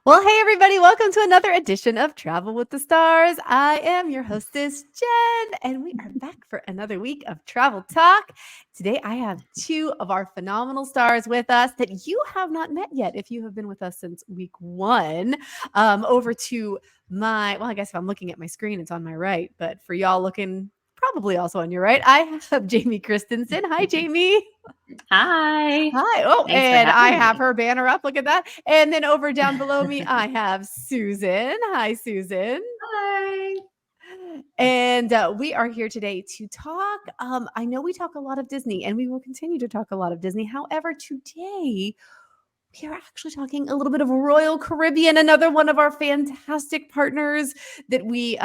Well, hey, everybody, welcome to another edition of Travel with the Stars. I am your hostess, Jen, and we are back for another week of travel talk. Today, I have two of our phenomenal stars with us that you have not met yet if you have been with us since week one. Over to I guess if I'm looking at my screen, it's on my right, but for y'all looking probably also on your right, I have Jamie Christensen. Hi, Jamie. Hi. Hi. Oh, Thanks for and I having have me. her banner up. Look at that. And then over down below me, I have Susan. Hi, Susan. Hi. And we are here today to talk. I know we talk a lot of Disney and we will continue to talk a lot of Disney. However, today we are actually talking a little bit of Royal Caribbean, another one of our fantastic partners that we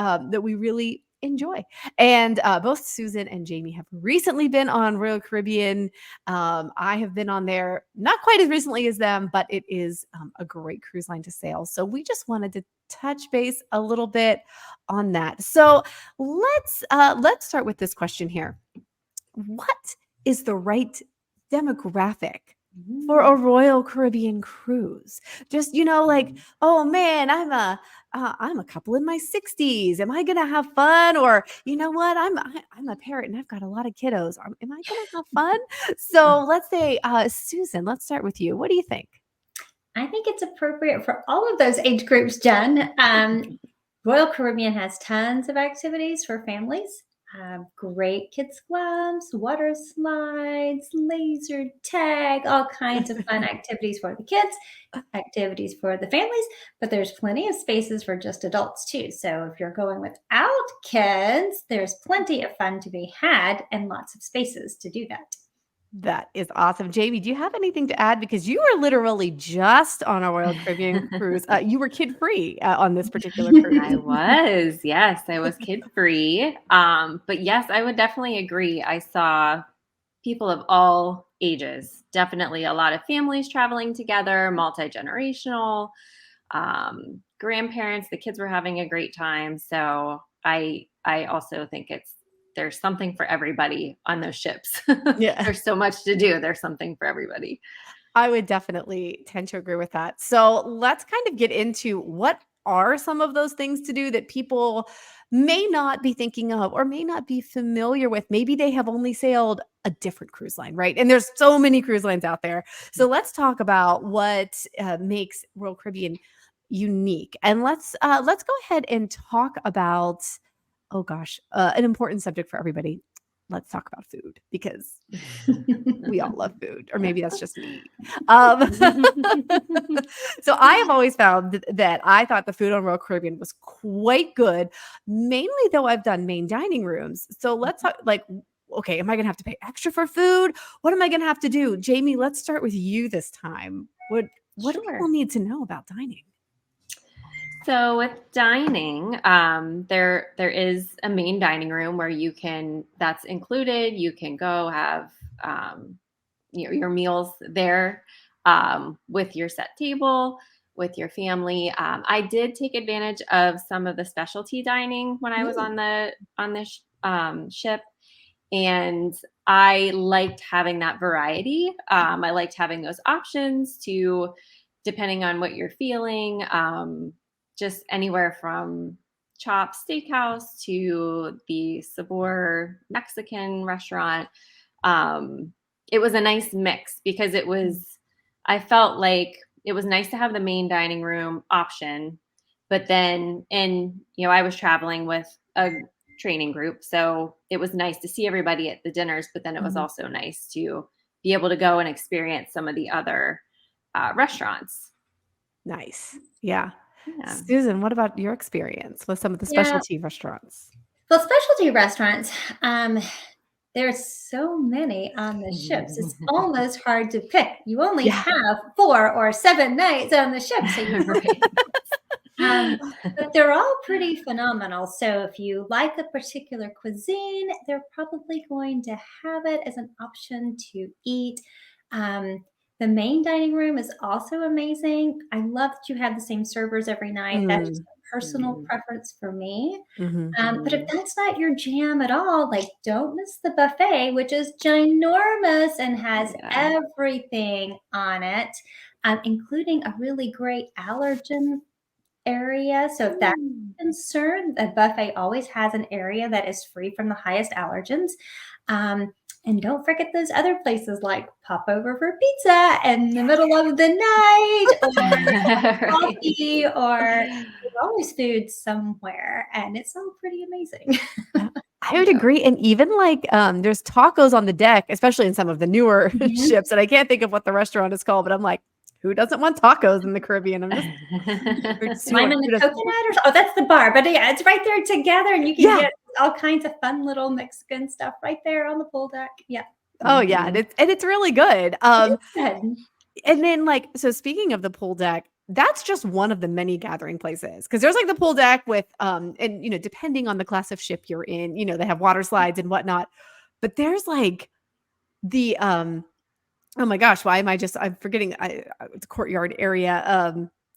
really enjoy. And both Susan and Jamie have recently been on Royal Caribbean. I have been on there not quite as recently as them, but it is a great cruise line to sail. So we just wanted to touch base a little bit on that. So let's start with this question here. What is the right demographic for a Royal Caribbean cruise? Just, oh man, I'm a couple in my 60s. Am I gonna have fun? Or you know what? I'm a parent and I've got a lot of kiddos. Am I gonna have fun? So let's say, Susan, let's start with you. What do you think? I think it's appropriate for all of those age groups, Jen. Royal Caribbean has tons of activities for families. Great kids clubs, water slides, laser tag, all kinds of fun activities for the kids, activities for the families, but there's plenty of spaces for just adults too. So if you're going without kids, there's plenty of fun to be had and lots of spaces to do that. That is awesome. Jamie, do you have anything to add? Because you were literally just on a Royal Caribbean cruise. You were kid-free on this particular cruise. Yes, I was kid free. But yes, I would definitely agree. I saw people of all ages, definitely a lot of families traveling together, multi generational, grandparents. The kids were having a great time. So I also think there's something for everybody on those ships. Yeah. There's so much to do. There's something for everybody. I would definitely tend to agree with that. So let's kind of get into what are some of those things to do that people may not be thinking of or may not be familiar with. Maybe they have only sailed a different cruise line, right? And there's so many cruise lines out there. So let's talk about what makes Royal Caribbean unique, and let's go ahead and talk about oh gosh, an important subject for everybody. Let's talk about food because we all love food, or maybe that's just me. So I have always found that I thought the food on Royal Caribbean was quite good, mainly though I've done main dining rooms. So let's talk like, okay, am I gonna have to pay extra for food? What am I gonna have to do? Jamie, let's start with you this time. What do people Sure. need to know about dining? So with dining, there is a main dining room where that's included. You can go have your meals there with your set table with your family. I did take advantage of some of the specialty dining when I was Mm, on the ship, and I liked having that variety. I liked having those options to, depending on what you're feeling, just anywhere from Chop Steakhouse to the Sabor Mexican restaurant. Um, it was a nice mix because I felt like it was nice to have the main dining room option, but then, I was traveling with a training group. So it was nice to see everybody at the dinners, but then it was mhm. also nice to be able to go and experience some of the other restaurants. Nice. Yeah. Yeah. Susan, what about your experience with some of the Yeah. specialty restaurants? Well, specialty restaurants, there's so many on the ships. It's almost hard to pick. You only Yeah. have 4 or 7 nights on the ship, so you Right. but they're all pretty phenomenal. So if you like a particular cuisine, they're probably going to have it as an option to eat. Um, the main dining room is also amazing. I love that you have the same servers every night. That's just Mm. personal preference for me. Mhm. But if that's not your jam at all, like don't miss the buffet, which is ginormous and has Yeah. everything on it, including a really great allergen area. So if that's Mm. a concern, the buffet always has an area that is free from the highest allergens. Um, and don't forget those other places like pop over for pizza in the middle of the night or Right. coffee, or there's always food somewhere, and it's all pretty amazing. I would agree, and even, like, there's tacos on the deck, especially in some of the newer Mhm. ships, and I can't think of what the restaurant is called, but I'm like, "Who doesn't want tacos in the Caribbean?" I'm just or Lime and who the doesn't coconut, or oh, that's the bar, but yeah, it's right there together, and you can Yeah. get all kinds of fun little Mexican stuff right there on the pool deck. Yeah, Oh, yeah, Mhm. and it's really good, it is good. and then, like so speaking of the pool deck, that's just one of the many gathering places because there's, like, the pool deck with, and, depending on the class of ship you're in, they have water slides and whatnot, but there's, like, the, oh my gosh, why am I'm forgetting, it's a courtyard area,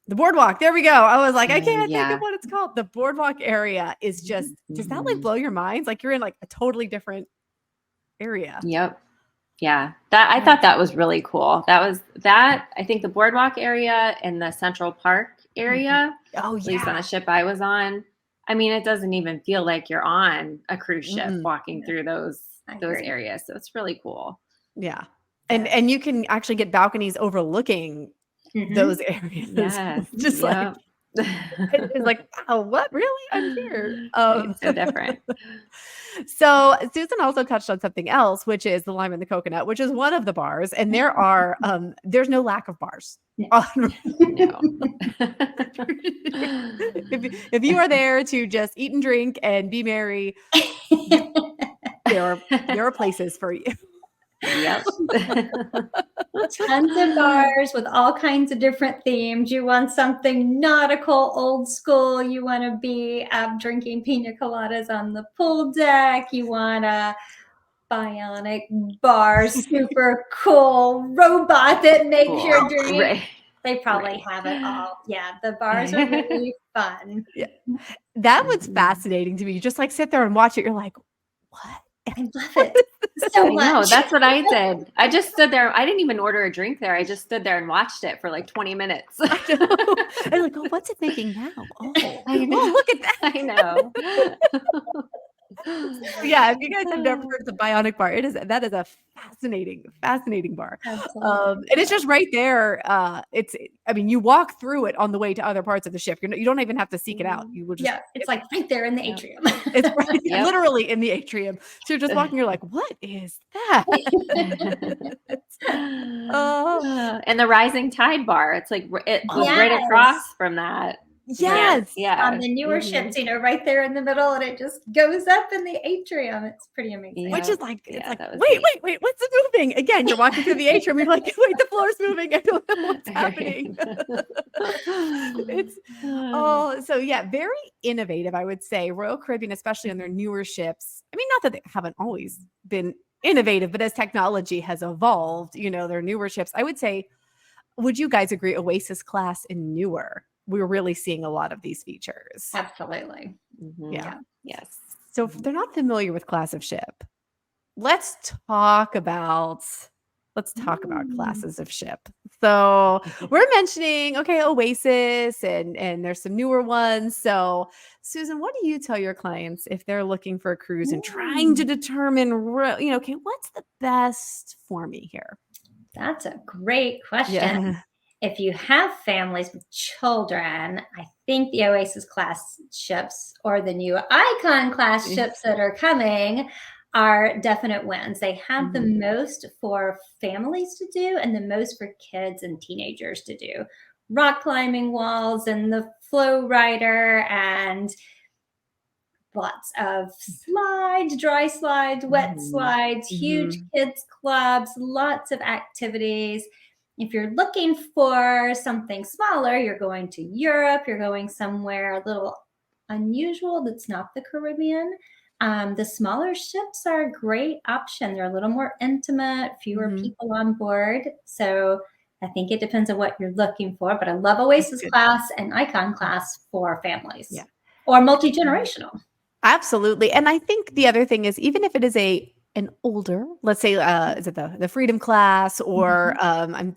the boardwalk, there we go, I was like, "I can't think of Yeah. what it's called." The boardwalk area is just does that, like, Mhm. blow your minds? Like, you're in, like, a totally different area. Yep. Yeah. That I Yeah. thought that was really cool. I think the boardwalk area and the Central Park Mhm. area, Oh, at least on yeah. the ship I was on, I mean, it doesn't even feel like you're on a cruise ship Mm-mm. walking through I those agree. areas. So it's really cool. Yeah. And Yeah. and you can actually get balconies overlooking those Mhm. areas, Yes. just like Yep. it's like, "Wow, what? Really? I'm here." It's so different. So Susan also touched on something else, which is the lime and the coconut, which is one of the bars, and there's no lack of bars Yeah. on No. if you are there to just eat and drink and be merry, you there are places for you. Yep. Tons of bars with all kinds of different themes. You want something nautical, old school. You want to be drinking pina coladas on the pool deck. You want a bionic bar, super cool robot that makes your Cool. drink. Right. They probably Right. have it all. Yeah, the bars are really fun. Yeah. That was Mhm. fascinating to me. You just, like, sit there and watch it, you're like, "What? I love What it is so I know, much. that's what I did. I just stood there. I didn't even order a drink there. I just stood there and watched it for like 20 minutes. I know. I'm like, "Oh, what's it making now? Oh, I oh, know. look at that." I know. So, yeah, if you guys have never heard of the Bionic Bar, that is a fascinating, fascinating bar. Absolutely. And it's just right there, I mean, you walk through it on the way to other parts of the ship. You don't even have to seek it out. Mhm. You will just Yeah, it's like right there in the Yep. atrium. it's right Yep. literally in the atrium. So you're just walking, you're like, "What is that?" It's oh, And the rising tide bar. It's like it was oh, right across Yes. from that. Right. yes. On Yeah. the newer Mhm. ships, right there in the middle, and it just goes up in the atrium. It's pretty amazing. Which Yeah. is like it's Yeah. like, That was "Wait, neat. wait, wait, what's it moving?" Again, you're walking through the atrium, you're like, "Wait, the floor's moving. I don't know what's Right. happening." It's oh, so yeah, very innovative, I would say. Royal Caribbean, especially on their newer ships. I mean, not that they haven't always been innovative, but as technology has evolved, their newer ships, I would say, would you guys agree Oasis class and newer? We're really seeing a lot of these features. Absolutely. Yeah. Mhm. Yeah. Yes. So if they're not familiar with class of ship, let's talk about Mm. classes of ship. So we're mentioning, okay, Oasis and there's some newer ones. So Susan, what do you tell your clients if they're looking for a cruise and trying to Mm. determine, okay, what's the best for me here? That's a great question. Yeah. If you have families with children, I think the Oasis class ships or the new Icon class ships that are coming are definite wins. They have the Mhm. most for families to do and the most for kids and teenagers to do. Rock climbing walls and the flow rider and lots of slides, dry slides, wet Mhm. slides, huge Mhm. kids clubs, lots of activities. If you're looking for something smaller, you're going to Europe, you're going somewhere a little unusual that's not the Caribbean. The smaller ships are a great option. They're a little more intimate, fewer Mhm. people on board. So I think it depends on what you're looking for, but I love Oasis Good. class and Icon class for families. Yeah. Or multi-generational. Absolutely. And I think the other thing is, even if it is an older, let's say, is it the freedom class, or I'm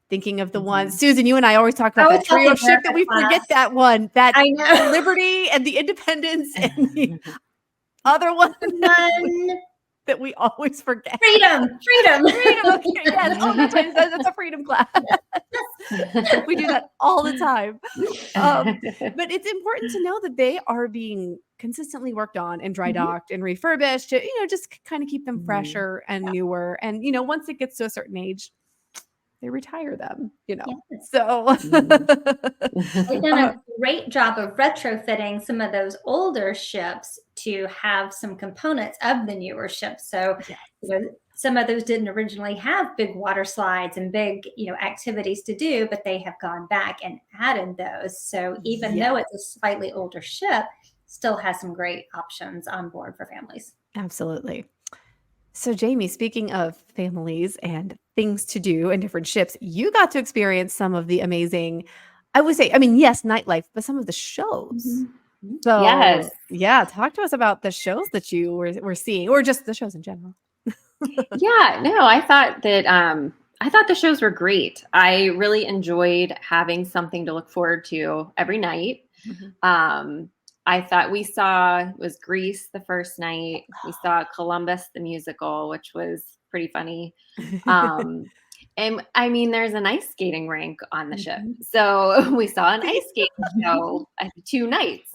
thinking of the one, Susan, you and I always talk about I that was talking trio ship that America we forget class. that one, that I the know. Liberty and the Independence and the other one One. that we always forget. Freedom. Freedom. Okay, yes. Oh, that's right. That's a freedom class. We do that all the time. But it's important to know that they are being consistently worked on and dry docked and refurbished to, just kind of keep them fresher and newer. And, once it gets to a certain age, they retire them, Yes. So They've done a great job of retrofitting some of those older ships to have some components of the newer ships. So, some of those didn't originally have big water slides and big, activities to do, but they have gone back and added those. So even though it's a slightly older ship, still has some great options on board for families. Absolutely. So Jamie, speaking of families and things to do and different ships, you got to experience some of the amazing, I would say, yes, nightlife, but some of the shows. So Yes. yeah, talk to us about the shows that you were seeing, or just the shows in general. Yeah, no, I thought the shows were great. I really enjoyed having something to look forward to every night. I thought it was Grease the first night. We saw Columbus the musical, which was pretty funny. And there's an ice skating rink on the ship. So we saw an ice skating show 2 nights,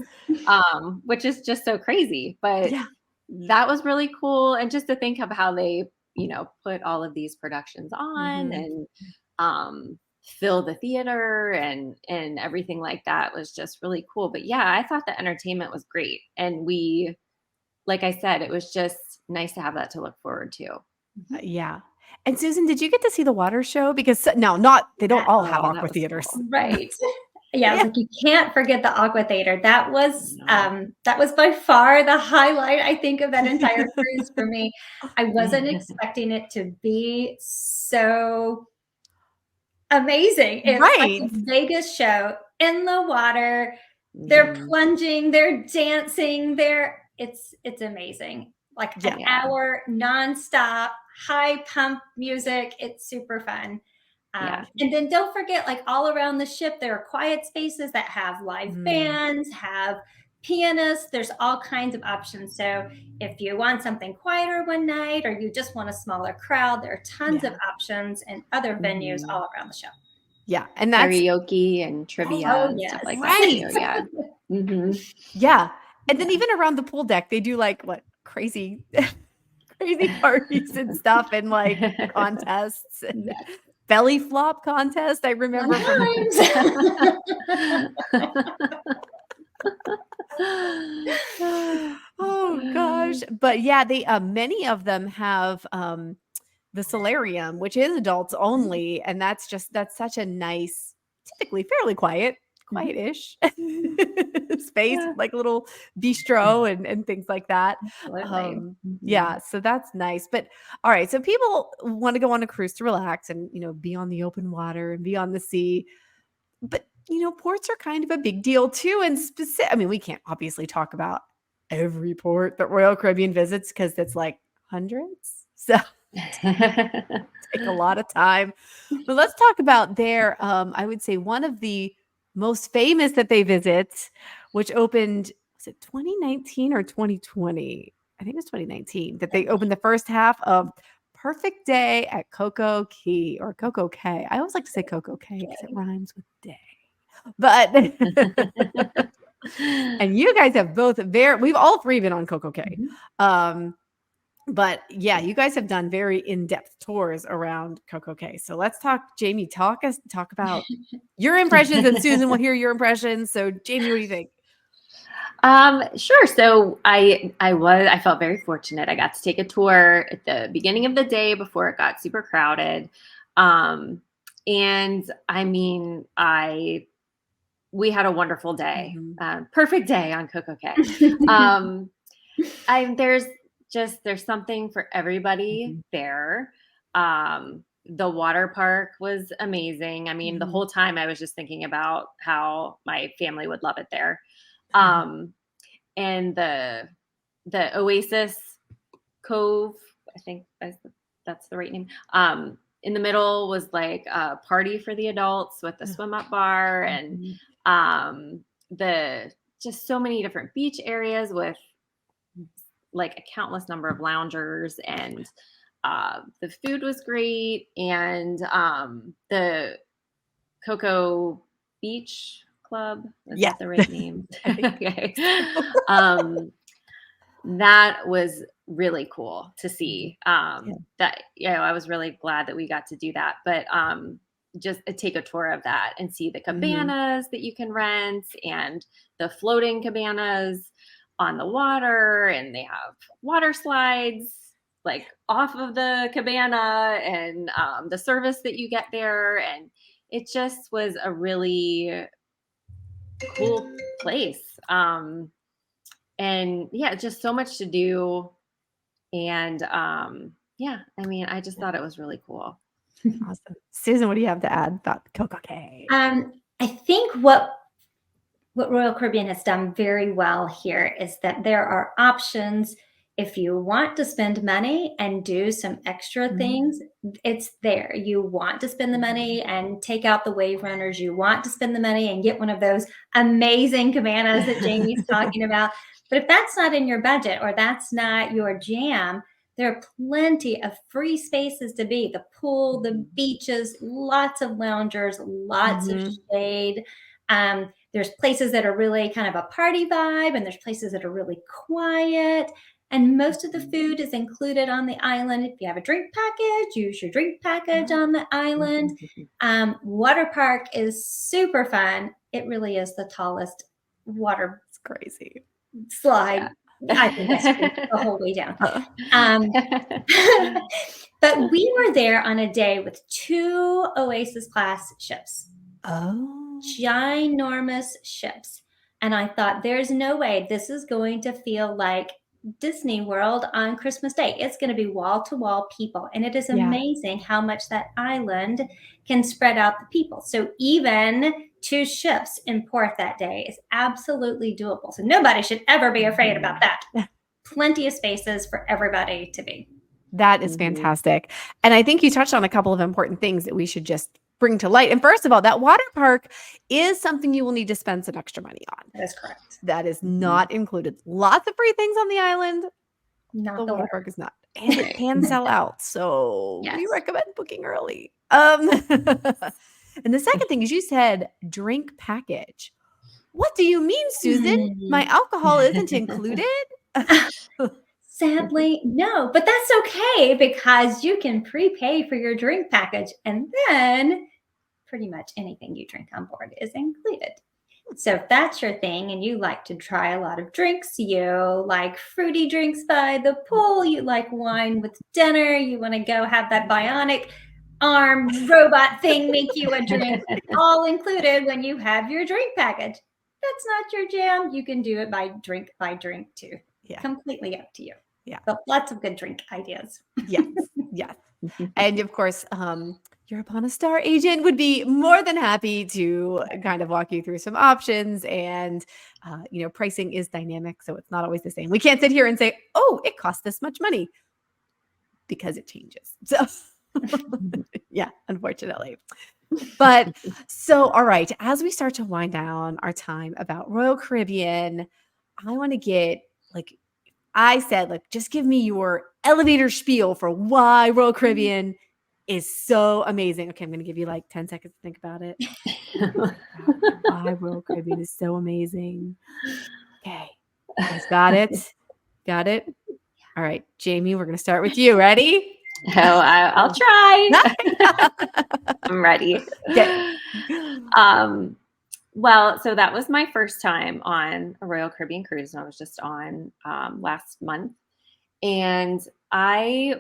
which is just so crazy. But that was really cool. And just to think of how they, put all of these productions on and fill the theater and everything like that was just really cool. But yeah, I thought the entertainment was great. And like I said, it was just nice to have that to look forward to. Yeah. And Susan, did you get to see the water show? Because they don't all have aqua theaters. Cool. Right. Yeah, I was like, you can't forget the aqua theater. That was by far the highlight, I think, of that entire cruise for me. I wasn't expecting it to be so amazing. It's like a Vegas show in the water. They're plunging, they're dancing, it's amazing. Like an hour nonstop, high pump music. It's super fun. And then don't forget, like all around the ship, there are quiet spaces that have live bands, have pianists. There's all kinds of options. So if you want something quieter one night, or you just want a smaller crowd, there are tons of options and other venues all around the ship. Yeah, and that's karaoke and trivia and stuff like that too. Yeah, and then even around the pool deck, they do like crazy parties and stuff, and like contests. And belly flop contest, I remember. Oh gosh. But yeah, they many of them have the solarium, which is adults only, and that's such a nice, typically fairly quiet-ish space, like a little bistro and things like that. Yeah, so that's nice. But all right, so people want to go on a cruise to relax and be on the open water and be on the sea, but ports are kind of a big deal too. And we can't obviously talk about every port that Royal Caribbean visits because it's like hundreds, so take a lot of time. But let's talk about their I would say one of the most famous that they visit, which opened, was it 2019 or 2020? I think it was 2019 that they opened the first half of Perfect Day at Coco Cay, or Coco Cay. I always like to say Coco Cay because it rhymes with day. But and you guys have both we've all three been on Coco Cay. But yeah, you guys have done very in-depth tours around Coco Cay. So let's talk, Jamie, talk about your impressions, and Susan will hear your impressions. So Jamie, what do you think? Sure. So I felt very fortunate. I got to take a tour at the beginning of the day before it got super crowded. And we had a wonderful day, perfect day on Coco Cay. There's something for everybody there. The water park was amazing. I mean, the Mhm. whole time I was just thinking about how my family would love it there. Um, and the Oasis Cove, I think that's the right name. In the middle was like a party for the adults with the swim up bar and Mhm. the just so many different beach areas with like a countless number of loungers, and the food was great, and the Cocoa Beach Club, is Yeah, that the right name? I think Okay. um, that was really cool to see. yeah. That I was really glad that we got to do that. But just take a tour of that and see the Mhm. cabanas that you can rent and the floating cabanas on the water, and they have water slides like off of the cabana, and the service that you get there, and it just was a really cool place. And yeah, just so much to do. And yeah, I mean, I just thought it was really cool. Awesome. Susan, what do you have to add about Coco Cay? I think what Royal Caribbean has done very well here is that there are options. If you want to spend money and do some extra Mhm. things, it's there. You want to spend the money and take out the wave runners. You want to spend the money and get one of those amazing cabanas that Jamie's talking about. But if that's not in your budget or that's not your jam, there are plenty of free spaces to be. The pool, the beaches, lots of loungers, lots of Mhm. shade. There's places that are really kind of a party vibe, and there's places that are really quiet. And most of the food is included on the island. If you have a drink package, use your drink package on the island. Water park is super fun. It really is the tallest water It's crazy. slide. Yeah. I think that's true the whole way down. Um, but we were there on a day with 2 Oasis class ships. Oh. Ginormous ships. And I thought, there's no way this is going to feel like Disney World on Christmas Day. It's going to be wall to wall people. And it is Yeah. amazing how much that island can spread out the people. So even 2 ships in port that day is absolutely doable. So nobody should ever be afraid about that. Plenty of spaces for everybody to be. That is Mhm. fantastic. And I think you touched on a couple of important things that we should just bring to light. And first of all, that water park is something you will need to spend some extra money on. That is correct. That is not included. Lots of free things on the island. Not The the water water. park is not. And it can sell out. So we Yes. recommend booking early. And the second thing is you said drink package. What do you mean, Susan? My alcohol isn't included? Sadly, no, but that's okay because you can prepay for your drink package and then pretty much anything you drink on board is included. So if that's your thing and you like to try a lot of drinks, you like fruity drinks by the pool, you like wine with dinner, you want to go have that bionic arm robot thing make you a drink, all included when you have your drink package. That's not your jam. You can do it by drink too. Yeah. Completely up to you. Yeah. But lots of good drink ideas. Yes. Yes. And of course, your Upon a Star agent would be more than happy to kind of walk you through some options. And, pricing is dynamic. So it's not always the same. We can't sit here and say, oh, it costs this much money because it changes. So, yeah, unfortunately. But so, all right, as we start to wind down our time about Royal Caribbean, I want to get I said, just give me your elevator spiel for why Royal Caribbean is so amazing. Okay, I'm going to give you 10 seconds to think about it. Why Royal Caribbean is so amazing. Okay, you guys got it? Got it? All right, Jamie, we're going to start with you. Ready? I'll try. I'm ready. Okay. Well, so that was my first time on a Royal Caribbean cruise, and I was just on last month, and I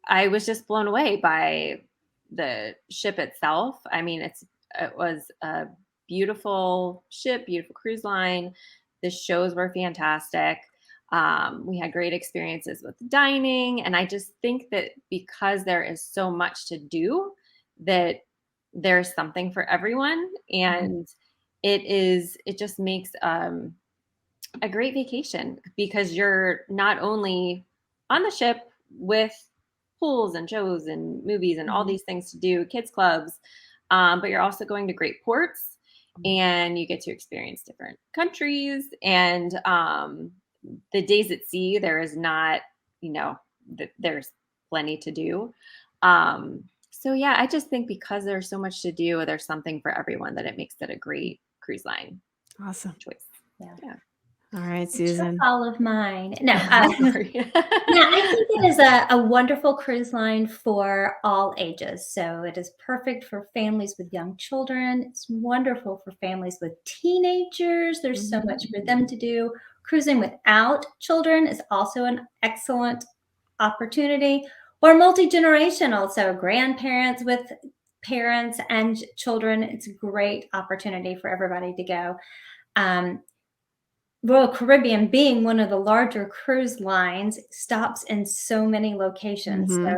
was just blown away by the ship itself. I mean, it was a beautiful ship, beautiful cruise line. The shows were fantastic. We had great experiences with dining. And I just think that because there is so much to do, that there's something for everyone. And it just makes a great vacation because you're not only on the ship with pools and shows and movies and all these things to do, kids clubs, but you're also going to great ports and you get to experience different countries. And the days at sea, there is not, there's plenty to do. So yeah, I just think because there's so much to do, there's something for everyone that it makes it a great cruise line Awesome. choice. Yeah. All right, Took Susan. all of mine. No, Sorry. yeah, I think it is a wonderful cruise line for all ages. So it is perfect for families with young children. It's wonderful for families with teenagers. There's so much for them to do. Cruising without children is also an excellent opportunity. Or multi-generational, so grandparents with parents and children. It's a great opportunity for everybody to go. Royal Caribbean, being one of the larger cruise lines, stops in so many locations. So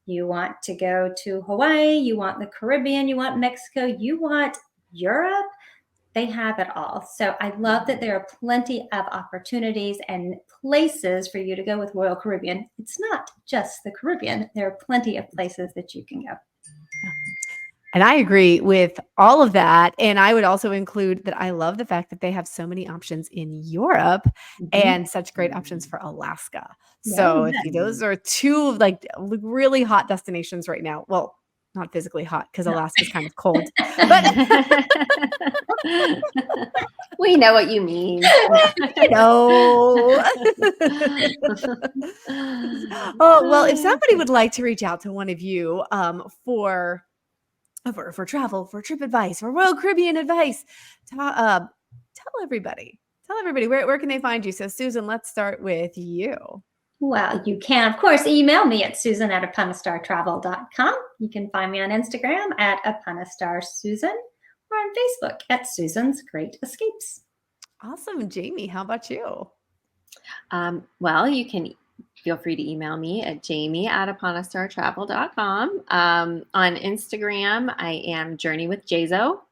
you want to go to Hawaii, you want the Caribbean, you want Mexico, you want Europe, they have it all. So I love that there are plenty of opportunities and places for you to go with Royal Caribbean. It's not just the Caribbean. There are plenty of places that you can go. And I agree with all of that. And I would also include that I love the fact that they have so many options in Europe and such great options for Alaska. So if those are two like really hot destinations right now. Well, not physically hot because Alaska's kind of cold. But we know what you mean. Oh, well, if somebody would like to reach out to one of you for travel, for trip advice, for Royal Caribbean advice, tell everybody where can they find you? So Susan, let's start with you. Well, you can, of course, email me at susan@uponastartravel.com. You can find me on Instagram at uponastarsusan or on Facebook at Susan's Great Escapes. Awesome. Jamie, how about you? Well, you can feel free to email me at jamie@uponastartravel.com. On Instagram, I am Journey with Jazo.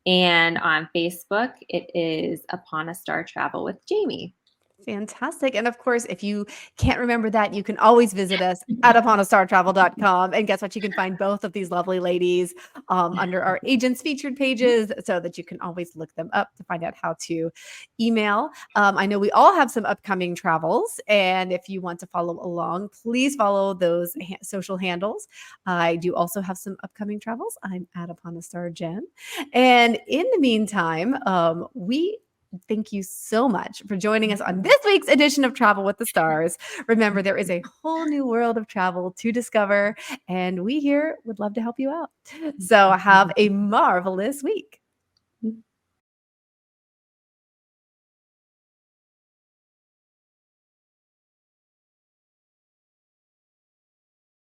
And on Facebook, it is Upon a Star Travel with Jamie. Fantastic. And of course, if you can't remember that, you can always visit us at uponastartravel.com. And guess what? You can find both of these lovely ladies under our agents featured pages so that you can always look them up to find out how to email. I know we all have some upcoming travels. And if you want to follow along, please follow those social handles. I do also have some upcoming travels. I'm at Upon a Star Jen. And in the meantime, we thank you so much for joining us on this week's edition of Travel with the Stars. Remember, there is a whole new world of travel to discover, and we here would love to help you out. So have a marvelous week.